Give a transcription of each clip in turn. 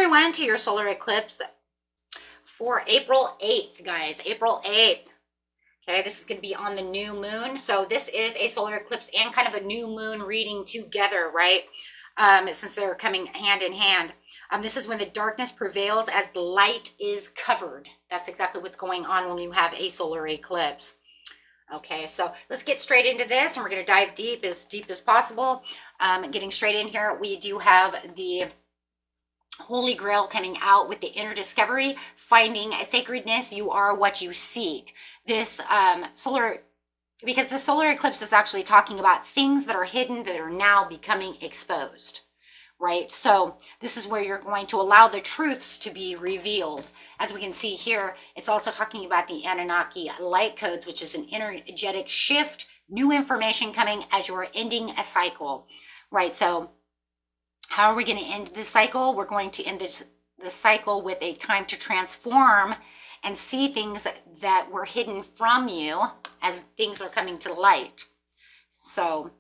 everyone to your solar eclipse for April 8th, guys. April 8th. Okay, this is going to be on the new moon. So this is a solar eclipse and kind of a new moon reading together, right? Since they're coming hand in hand. This is when the darkness prevails as the light is covered. That's exactly what's going on when you have a solar eclipse. Okay, so let's get straight into this, and we're going to dive deep as possible. Getting straight in here, we do have the Holy Grail coming out with the inner discovery, finding sacredness. You are what you seek. This because the solar eclipse is actually talking about things that are hidden that are now becoming exposed, right? So this is where you're going to allow the truths to be revealed. As we can see here, it's also talking about the Anunnaki light codes, which is an energetic shift, new information coming as you're ending a cycle, right? So how are we going to end this cycle? We're going to end this cycle with a time to transform and see things that were hidden from you as things are coming to light. So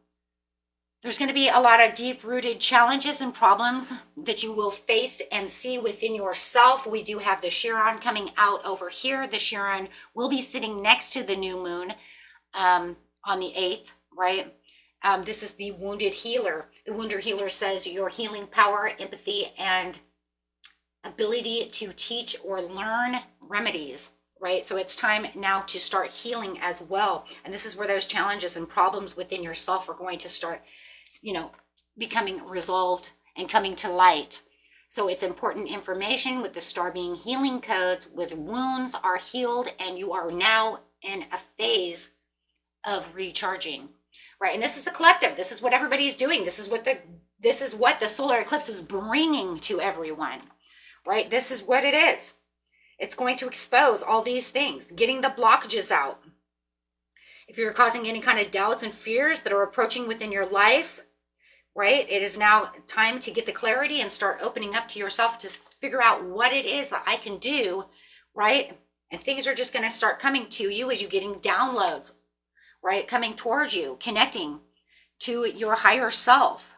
there's going to be a lot of deep-rooted challenges and problems that you will face and see within yourself. We do have the Chiron coming out over here. The Chiron will be sitting next to the new moon on the 8th, right? This is the wounded healer. The wounded healer says your healing power, empathy, and ability to teach or learn remedies, right? So it's time now to start healing as well. And this is where those challenges and problems within yourself are going to start, becoming resolved and coming to light. So it's important information with the star being healing codes, with wounds are healed, and you are now in a phase of recharging, right? And this is the collective. This is what everybody's doing. This is what the solar eclipse is bringing to everyone. Right? This is what it is. It's going to expose all these things, getting the blockages out. If you're causing any kind of doubts and fears that are approaching within your life, right? It is now time to get the clarity and start opening up to yourself to figure out what it is that I can do, right? And things are just going to start coming to you as you're getting downloads, right? Coming towards you, connecting to your higher self.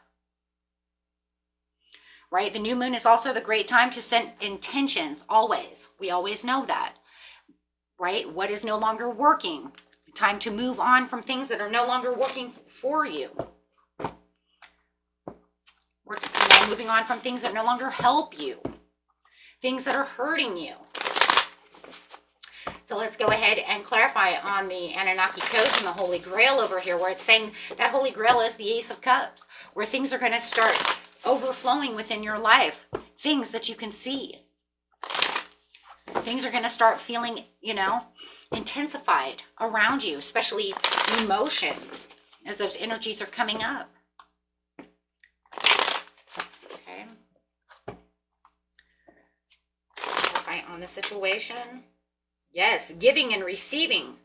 Right? The new moon is also the great time to set intentions, always. We always know that, right? What is no longer working? Time to move on from things that are no longer working for you. We're now moving on from things that no longer help you, things that are hurting you. So let's go ahead and clarify on the Anunnaki codes and the Holy Grail over here, where it's saying that Holy Grail is the Ace of Cups, where things are going to start overflowing within your life, things that you can see. Things are going to start feeling, intensified around you, especially emotions, as those energies are coming up. Okay. Right on the situation. Yes, giving and receiving.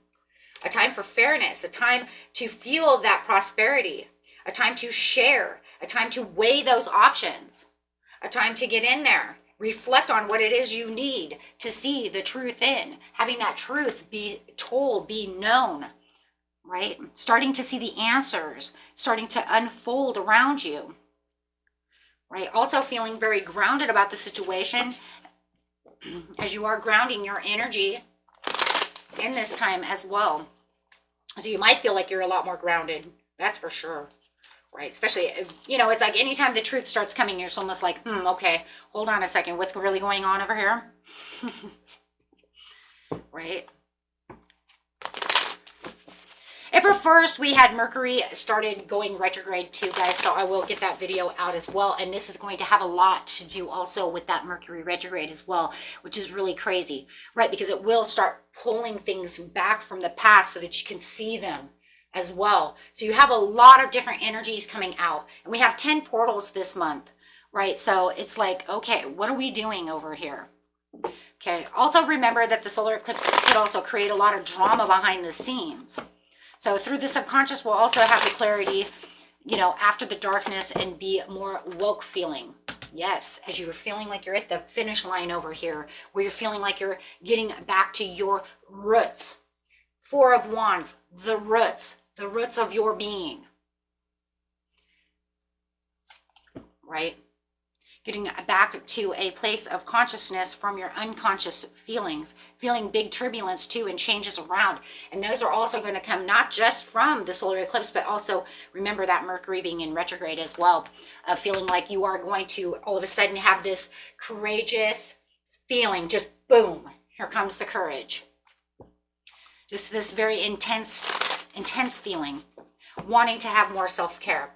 A time for fairness, a time to feel that prosperity, a time to share, a time to weigh those options, a time to get in there, reflect on what it is you need to see the truth in, having that truth be told, be known, right? Starting to see the answers, starting to unfold around you, right? Also feeling very grounded about the situation as you are grounding your energy in this time as well. So you might feel like you're a lot more grounded, that's for sure. Right, especially, it's like anytime the truth starts coming, you're almost like, okay, hold on a second, what's really going on over here? Right? April 1st, we had Mercury started going retrograde too, guys, so I will get that video out as well, and this is going to have a lot to do also with that Mercury retrograde as well, which is really crazy, right? Because it will start pulling things back from the past so that you can see them as well. So you have a lot of different energies coming out, and we have 10 portals this month, right? So it's like, okay, what are we doing over here? Okay, also remember that the solar eclipse could also create a lot of drama behind the scenes. So through the subconscious, we'll also have the clarity, after the darkness, and be more woke feeling. Yes, as you're feeling like you're at the finish line over here, where you're feeling like you're getting back to your roots. 4 of Wands, the roots of your being. Right? getting back to a place of consciousness from your unconscious feelings, feeling big turbulence too and changes around. And those are also going to come not just from the solar eclipse, but also remember that Mercury being in retrograde as well, feeling like you are going to all of a sudden have this courageous feeling, just boom, here comes the courage. Just this very intense feeling, wanting to have more self-care.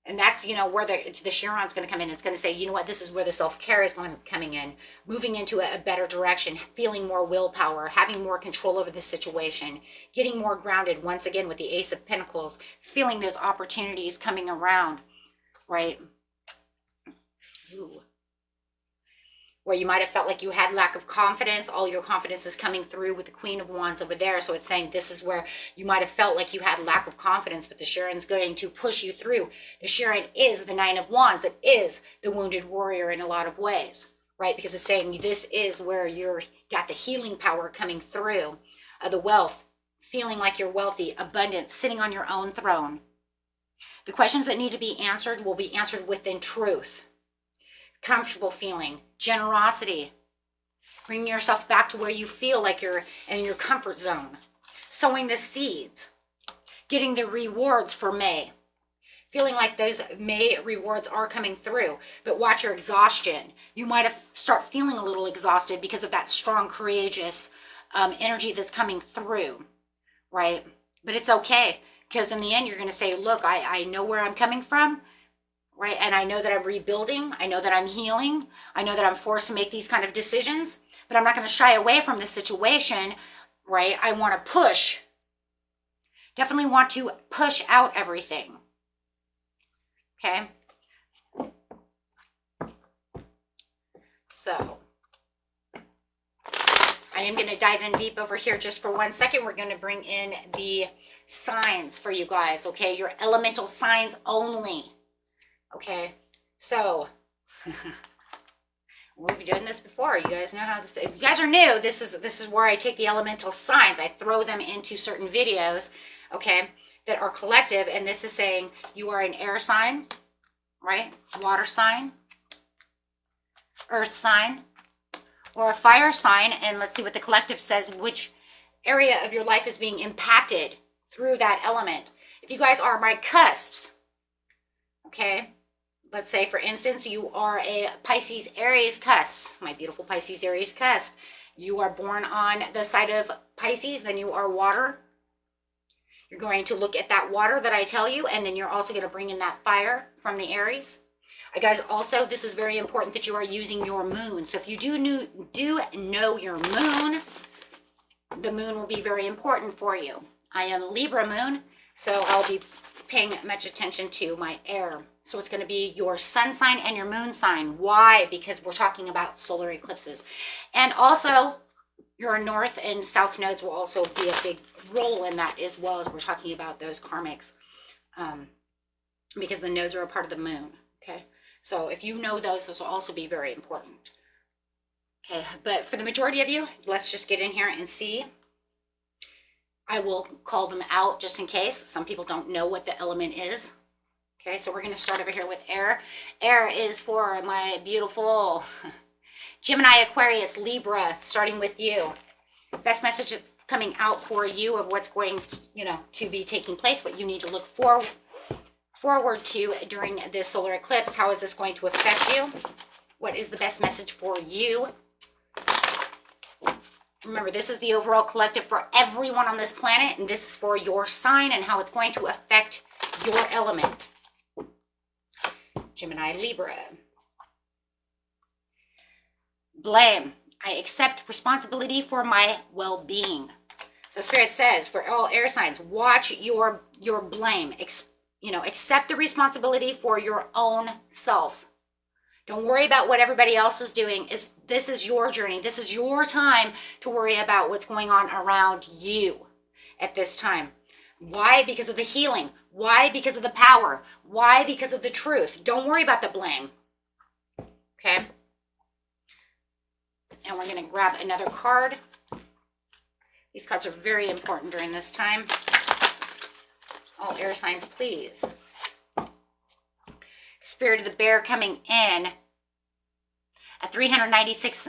And that's, you know, where the Chiron's going to come in. It's going to say, you know what, this is where the self-care is coming in, moving into a better direction, feeling more willpower, having more control over the situation, getting more grounded, once again, with the Ace of Pentacles, feeling those opportunities coming around, right? Ooh. Where you might have felt like you had lack of confidence, all your confidence is coming through with the Queen of Wands over there. So it's saying this is where you might have felt like you had lack of confidence, but the Chiron's going to push you through. The Chiron is the Nine of Wands. It is the wounded warrior in a lot of ways, right? Because it's saying this is where you're got the healing power coming through, the wealth, feeling like you're wealthy, abundant, sitting on your own throne. The questions that need to be answered will be answered within truth. Comfortable feeling, generosity, bringing yourself back to where you feel like you're in your comfort zone, sowing the seeds, getting the rewards for May, feeling like those May rewards are coming through, but watch your exhaustion. You might have start feeling a little exhausted because of that strong, courageous energy that's coming through, right? But it's okay, because in the end, you're going to say, look, I know where I'm coming from. Right? And I know that I'm rebuilding. I know that I'm healing. I know that I'm forced to make these kind of decisions, but I'm not going to shy away from this situation, right? I want to push. Definitely want to push out everything. Okay? So, I am going to dive in deep over here just for 1 second. We're going to bring in the signs for you guys, okay? Your elemental signs only. Okay, so we've done this before. You guys know how this. If you guys are new, this is where I take the elemental signs. I throw them into certain videos, okay, that are collective. And this is saying you are an air sign, right? Water sign, earth sign, or a fire sign. And let's see what the collective says. Which area of your life is being impacted through that element? If you guys are my cusps, okay. Let's say, for instance, you are a Pisces Aries cusp, my beautiful Pisces Aries cusp. You are born on the side of Pisces, then you are water. You're going to look at that water that I tell you, and then you're also going to bring in that fire from the Aries. Guys, also, this is very important that you are using your moon. So if you do know your moon, the moon will be very important for you. I am Libra moon, so I'll be paying much attention to my air. So it's going to be your sun sign and your moon sign. Why? Because we're talking about solar eclipses. And also, your north and south nodes will also be a big role in that, as well as we're talking about those karmics. Because the nodes are a part of the moon. Okay. So if you know those will also be very important. Okay. But for the majority of you, let's just get in here and see. I will call them out just in case. Some people don't know what the element is. Okay, so we're going to start over here with air. Air is for my beautiful Gemini, Aquarius, Libra, starting with you. Best message coming out for you of what's going to, to be taking place, what you need to look forward to during this solar eclipse. How is this going to affect you? What is the best message for you? Remember, this is the overall collective for everyone on this planet, and this is for your sign and how it's going to affect your element. Gemini, Libra. Blame. I accept responsibility for my well-being. So Spirit says, for all air signs, watch your blame. Accept the responsibility for your own self. Don't worry about what everybody else is doing. This is your journey. This is your time to worry about what's going on around you at this time. Why? Because of the healing. Why? Because of the power. Why? Because of the truth. Don't worry about the blame. Okay? And we're going to grab another card. These cards are very important during this time. All air signs, please. Spirit of the bear coming in. at 396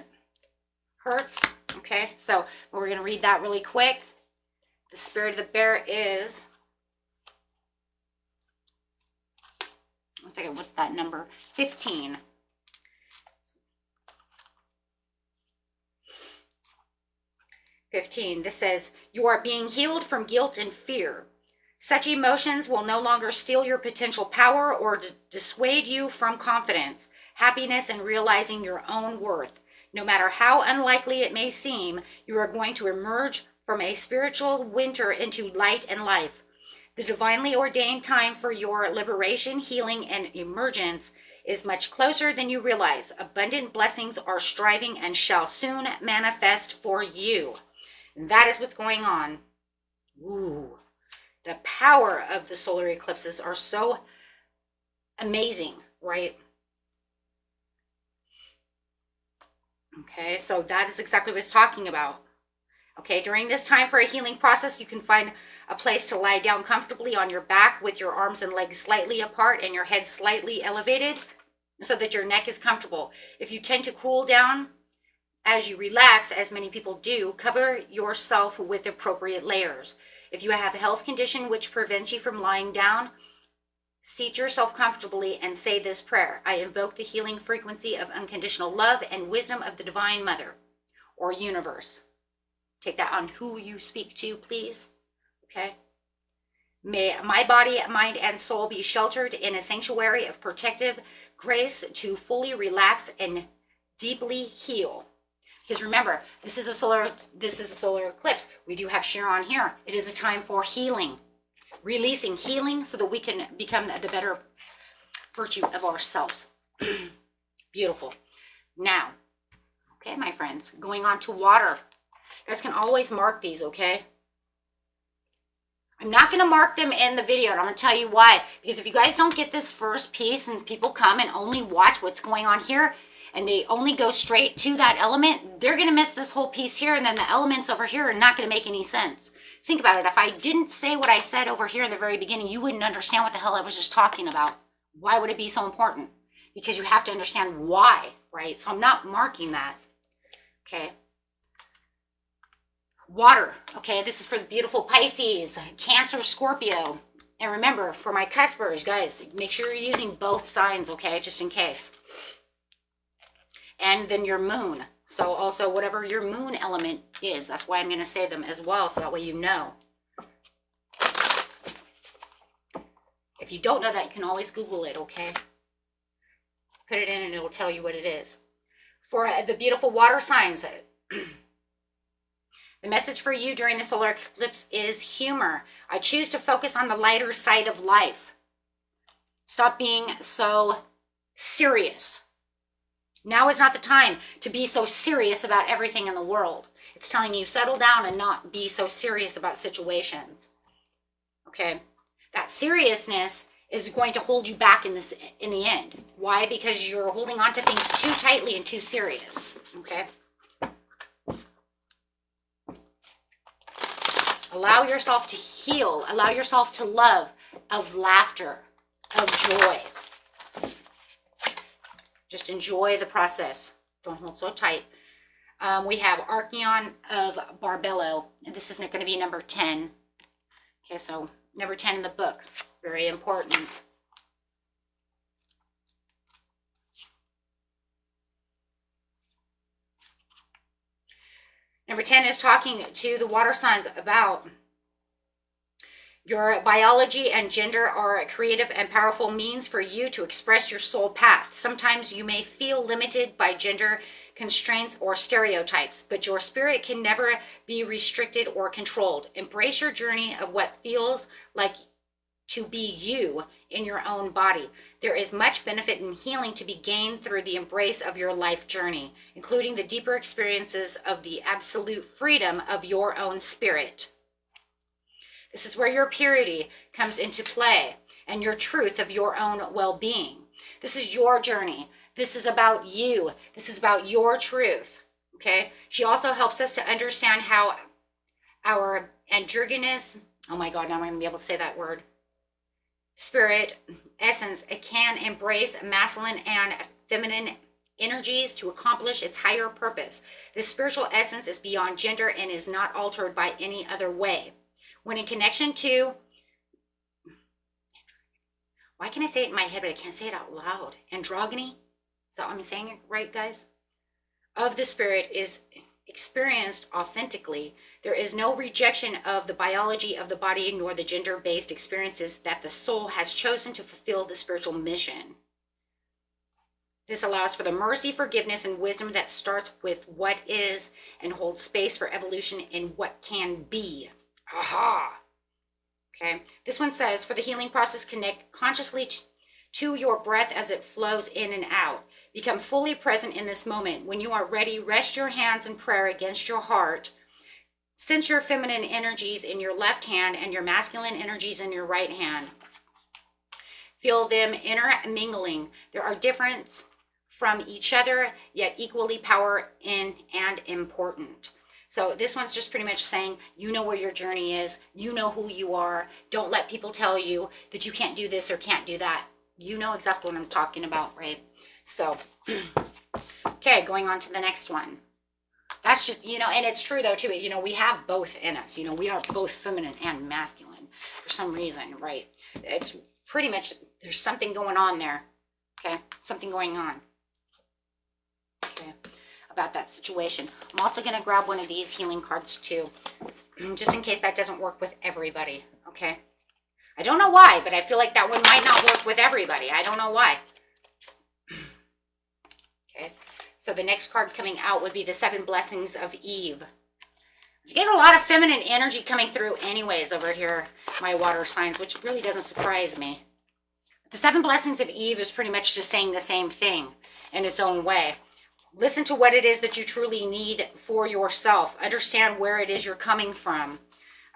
hertz. Okay, so we're going to read that really quick. The spirit of the bear is, one second, what's that number? 15. This says, you are being healed from guilt and fear. Such emotions will no longer steal your potential power or dissuade you from confidence, happiness, and realizing your own worth. No matter how unlikely it may seem, you are going to emerge from a spiritual winter into light and life. The divinely ordained time for your liberation, healing, and emergence is much closer than you realize. Abundant blessings are striving and shall soon manifest for you. And that is what's going on. Ooh, the power of the solar eclipses are so amazing, right? Okay, so that is exactly what it's talking about. Okay, during this time for a healing process, you can find a place to lie down comfortably on your back with your arms and legs slightly apart and your head slightly elevated so that your neck is comfortable. If you tend to cool down as you relax, as many people do, cover yourself with appropriate layers. If you have a health condition which prevents you from lying down, seat yourself comfortably and say this prayer. I invoke the healing frequency of unconditional love and wisdom of the Divine Mother or universe. Take that on who you speak to, please. Okay? May my body, mind, and soul be sheltered in a sanctuary of protective grace to fully relax and deeply heal. Because remember, this is a solar eclipse. We do have Chiron here. It is a time for healing, releasing healing so that we can become the better virtue of ourselves. Beautiful. Now, okay, my friends, going on to water. You guys can always mark these, okay? I'm not going to mark them in the video, and I'm going to tell you why. Because if you guys don't get this first piece and people come and only watch what's going on here, and they only go straight to that element, they're going to miss this whole piece here, and then the elements over here are not going to make any sense. Think about it. If I didn't say what I said over here in the very beginning, you wouldn't understand what the hell I was just talking about. Why would it be so important? Because you have to understand why, right? So I'm not marking that. Okay. Water. Okay, this is for the beautiful Pisces, Cancer, Scorpio. And remember, for my cuspers, guys, make sure you're using both signs, okay, just in case. And then your moon. So also whatever your moon element is, that's why I'm going to say them as well, so that way you know. If you don't know that, you can always Google it, okay? Put it in and it'll tell you what it is. For the beautiful water signs, the message for you during the solar eclipse is humor. I choose to focus on the lighter side of life. Stop being so serious. Now is not the time to be so serious about everything in the world. It's telling you settle down and not be so serious about situations. Okay? That seriousness is going to hold you back in the end. Why? Because you're holding on to things too tightly and too serious. Okay? Allow yourself to heal. Allow yourself to love, of laughter, of joy. Just enjoy the process. Don't hold so tight. We have Archeon of Barbello. And this is going to be number 10. Okay, so number 10 in the book. Very important. Number 10 is talking to the water signs about your biology and gender are creative and powerful means for you to express your soul path. Sometimes you may feel limited by gender constraints or stereotypes, but your spirit can never be restricted or controlled. Embrace your journey of what feels like to be you in your own body. There is much benefit in healing to be gained through the embrace of your life journey, including the deeper experiences of the absolute freedom of your own spirit. This is where your purity comes into play and your truth of your own well-being. This is your journey. This is about you. This is about your truth. Okay? She also helps us to understand how our androgynous, oh my God, now I'm going to be able to say that word, spirit essence, it can embrace masculine and feminine energies to accomplish its higher purpose. This spiritual essence is beyond gender and is not altered by any other way. When in connection to, why can I say it in my head, but I can't say it out loud? Androgyny? Is that what I'm saying it right, guys? Of the spirit is experienced authentically. There is no rejection of the biology of the body nor the gender-based experiences that the soul has chosen to fulfill the spiritual mission. This allows for the mercy, forgiveness, and wisdom that starts with what is and holds space for evolution in what can be. Aha! Okay, this one says, for the healing process, connect consciously to your breath as it flows in and out. Become fully present in this moment. When you are ready, rest your hands in prayer against your heart. Sense your feminine energies in your left hand and your masculine energies in your right hand. Feel them intermingling. There are differences from each other, yet equally power in and important. So this one's just pretty much saying, you know where your journey is. You know who you are. Don't let people tell you that you can't do this or can't do that. You know exactly what I'm talking about, right? So, okay, going on to the next one. That's just, and it's true though, too. We have both in us. We are both feminine and masculine for some reason, right? It's pretty much, there's something going on there, okay? Something going on, okay, about that situation. I'm also going to grab one of these healing cards too, just in case that doesn't work with everybody, okay? I don't know why, but I feel like that one might not work with everybody. I don't know why. Okay, so the next card coming out would be the 7 Blessings of Eve. You get a lot of feminine energy coming through anyways over here, my water signs, which really doesn't surprise me. The 7 Blessings of Eve is pretty much just saying the same thing in its own way. Listen to what it is that you truly need for yourself. Understand where it is you're coming from.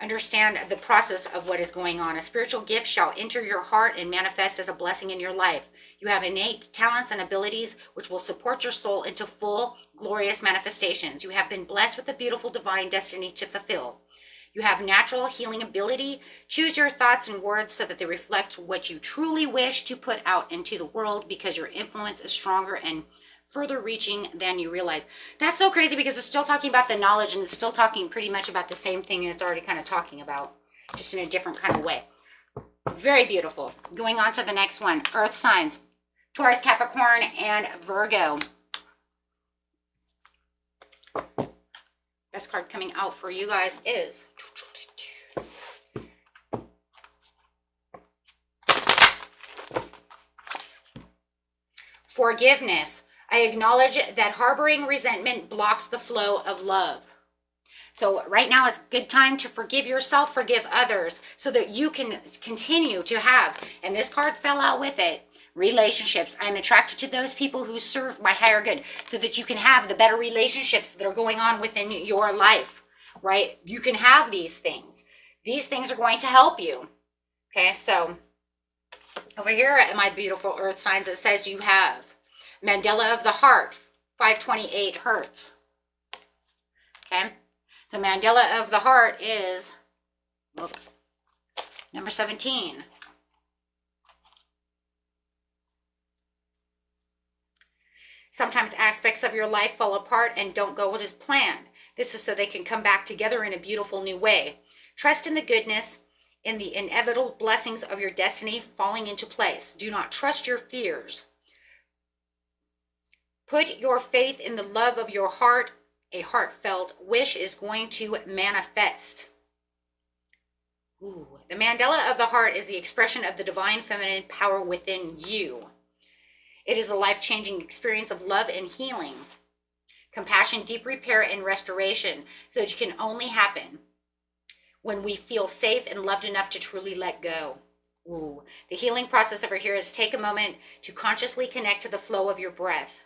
Understand the process of what is going on. A spiritual gift shall enter your heart and manifest as a blessing in your life. You have innate talents and abilities which will support your soul into full, glorious manifestations. You have been blessed with a beautiful divine destiny to fulfill. You have natural healing ability. Choose your thoughts and words so that they reflect what you truly wish to put out into the world, because your influence is stronger and further reaching than you realize. That's so crazy, because it's still talking about the knowledge, and it's still talking pretty much about the same thing it's already kind of talking about, just in a different kind of way. Very beautiful. Going on to the next one, earth signs, Taurus, Capricorn, and Virgo. Best card coming out for you guys is forgiveness. I acknowledge that harboring resentment blocks the flow of love. So right now is a good time to forgive yourself, forgive others, so that you can continue to have, and this card fell out with it, relationships. I'm attracted to those people who serve my higher good, so that you can have the better relationships that are going on within your life, right? You can have these things. These things are going to help you. Okay, so over here at my beautiful earth signs, it says you have Mandala of the Heart, 528 hertz. Okay, the Mandala of the Heart is number 17. Sometimes aspects of your life fall apart and don't go as planned. This is so they can come back together in a beautiful new way. Trust in the goodness, in the inevitable blessings of your destiny falling into place. Do not trust your fears. Put your faith in the love of your heart. A heartfelt wish is going to manifest. Ooh. The Mandala of the Heart is the expression of the divine feminine power within you. It is the life-changing experience of love and healing, compassion, deep repair, and restoration, so that it can only happen when we feel safe and loved enough to truly let go. Ooh. The healing process over here is take a moment to consciously connect to the flow of your breath.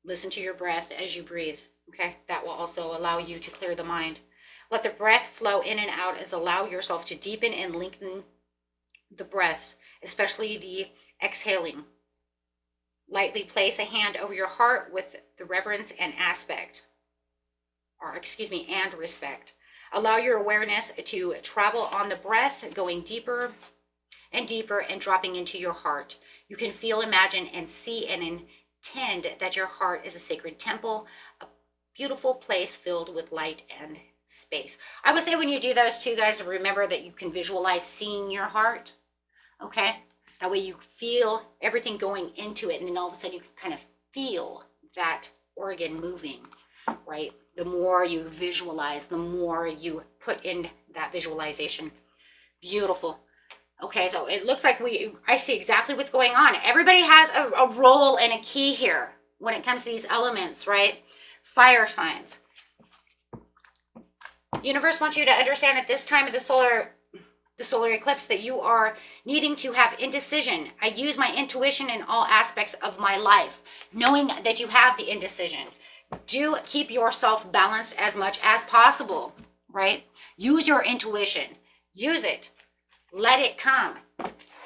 Listen to your breath as you breathe, okay? That will also allow you to clear the mind. Let the breath flow in and out as allow yourself to deepen and lengthen the breaths, especially the exhaling. Lightly place a hand over your heart with the reverence and and respect. Allow your awareness to travel on the breath, going deeper and deeper and dropping into your heart. You can feel, imagine, and see an pretend that your heart is a sacred temple, a beautiful place filled with light and space. I would say when you do those two, guys, remember that you can visualize seeing your heart. Okay, that way you feel everything going into it, and then all of a sudden you can kind of feel that organ moving, right? The more you visualize, the more you put in that visualization. Beautiful. Okay, so it looks like I see exactly what's going on. Everybody has a role and a key here when it comes to these elements, right? Fire signs. Universe wants you to understand at this time of the solar eclipse that you are needing to have indecision. I use my intuition in all aspects of my life, knowing that you have the indecision. Do keep yourself balanced as much as possible, right? Use your intuition. Use it. Let it come.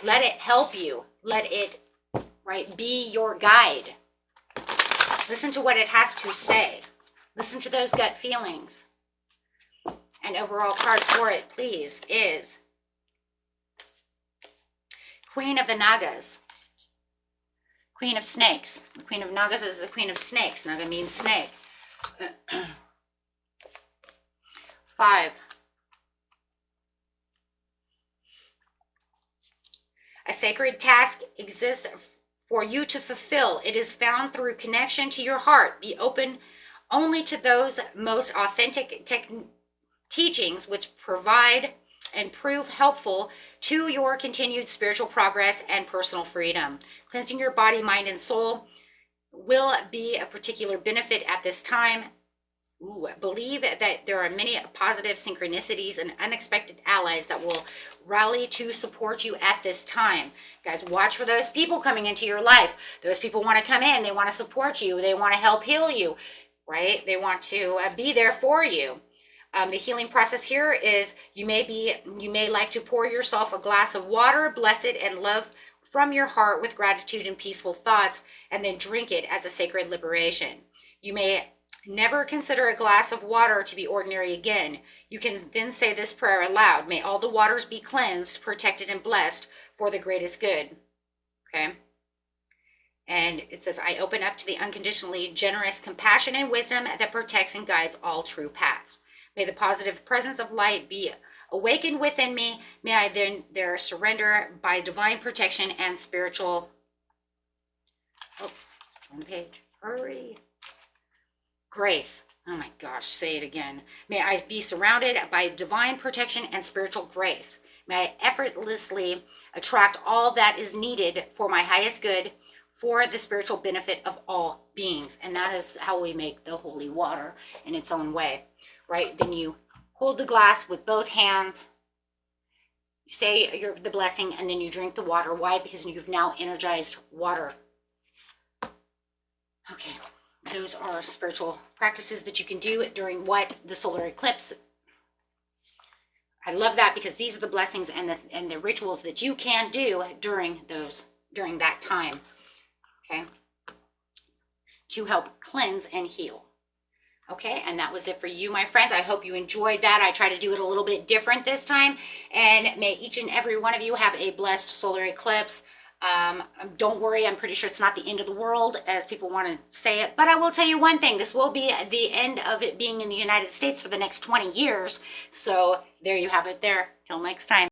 Let it help you. Let it, right, be your guide. Listen to what it has to say. Listen to those gut feelings. And overall card for it, please, is Queen of the Nagas. Queen of Snakes. The Queen of Nagas is the Queen of Snakes. Naga means snake. 5. A sacred task exists for you to fulfill. It is found through connection to your heart. Be open only to those most authentic teachings which provide and prove helpful to your continued spiritual progress and personal freedom. Cleansing your body, mind, and soul will be a particular benefit at this time. Believe that there are many positive synchronicities and unexpected allies that will rally to support you at this time. Guys, watch for those people coming into your life. Those people want to come in. They want to support you. They want to help heal you, right? They want to be there for you. The healing process here is you may like to pour yourself a glass of water, bless it and love from your heart with gratitude and peaceful thoughts, and then drink it as a sacred liberation. You may never consider a glass of water to be ordinary again. You can then say this prayer aloud. May all the waters be cleansed, protected, and blessed for the greatest good. Okay? And it says, I open up to the unconditionally generous compassion and wisdom that protects and guides all true paths. May the positive presence of light be awakened within me. May I then there surrender by divine protection and spiritual... Oh, on the page. Hurry. Grace. Oh my gosh, say it again. May I be surrounded by divine protection and spiritual grace. May I effortlessly attract all that is needed for my highest good, for the spiritual benefit of all beings. And that is how we make the holy water in its own way, right? Then you hold the glass with both hands, you say the blessing, and then you drink the water. Why? Because you've now energized water. Okay. Those are spiritual practices that you can do during the solar eclipse. I love that because these are the blessings and the rituals that you can do during that time. Okay, to help cleanse and heal. Okay, and that was it for you, my friends. I hope you enjoyed that. I try to do it a little bit different this time, and may each and every one of you have a blessed solar eclipse. Don't worry, I'm pretty sure it's not the end of the world, as people want to say it. But I will tell you one thing, this will be the end of it being in the United States for the next 20 years. So there you have it there. Till next time.